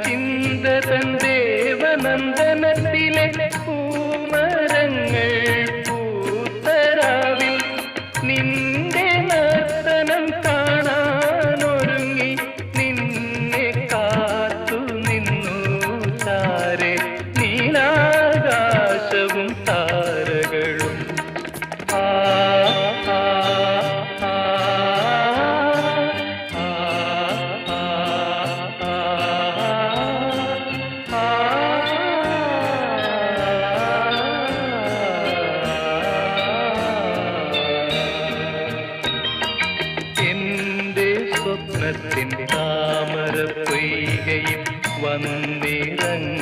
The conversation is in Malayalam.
ചിന്തതൻ ദേവനന്ദനത്തിലെ പൂമരങ്ങൾ പൂത്തരാവിൽ നിന്റെ നർത്തനം കാണാനൊരുങ്ങി നിന്നെ കാത്തു നിന്നു താരെ നീലാകാശവും താരകളും. സ്വപ്നത്തിൻ്റെ താമര പൊയ്കയിൽ വന്നിറങ്ങി